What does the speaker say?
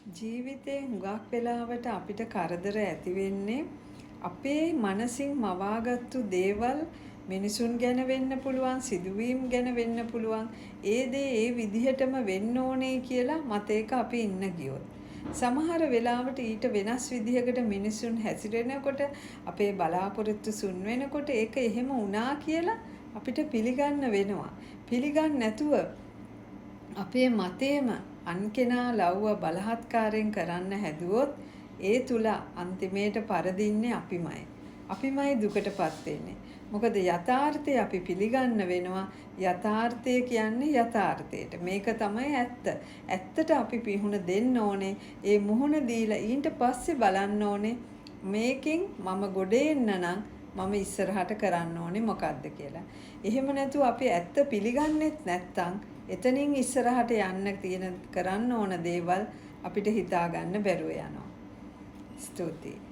ජීවිතේ හුඟක් වෙලාවට අපිට කරදර ඇති වෙන්නේ අපේ මනසින් මවාගත්තු දේවල් මිනිසුන් ගැන වෙන්න පුළුවන් සිදුවීම් ගැන වෙන්න පුළුවන් ඒ දේ ඒ විදිහටම වෙන්න ඕනේ කියලා මතයක අපි ඉන්න ගියොත් සමහර වෙලාවට ඊට වෙනස් විදිහකට මිනිසුන් හැසිරෙනකොට අපේ බලාපොරොත්තු සුන් වෙනකොට ඒක එහෙම වුණා කියලා අපිට පිළිගන්න වෙනවා. පිළිගන්න නැතුව අපේ මතේම අන් කෙනා ලව්ව බලහත්කාරයෙන් කරන්න හැදුවොත් ඒ තුල අන්තිමේට පරදින්නේ අපිමයි. අපිමයි දුකටපත් වෙන්නේ. මොකද යථාර්ථය අපි පිළිගන්න වෙනවා. යථාර්ථය කියන්නේ යථාර්ථයට. මේක තමයි ඇත්ත. ඇත්තට අපි පිහුණ දෙන්න ඕනේ. ඒ මුහුණ දීලා ඊට පස්සේ බලන්න ඕනේ මේකෙන් මම ගොඩ එන්න නම් මම ඉස්සරහට කරන්න ඕනේ මොකද්ද කියලා. එහෙම නැතුව අපි ඇත්ත පිළිගන්නෙත් නැත්තම් එතනින් ඉස්සරහට යන්න තියෙන කරන්න ඕන දේවල් අපිට හිතා ගන්න බැරුව යනවා. ස්තුතියි.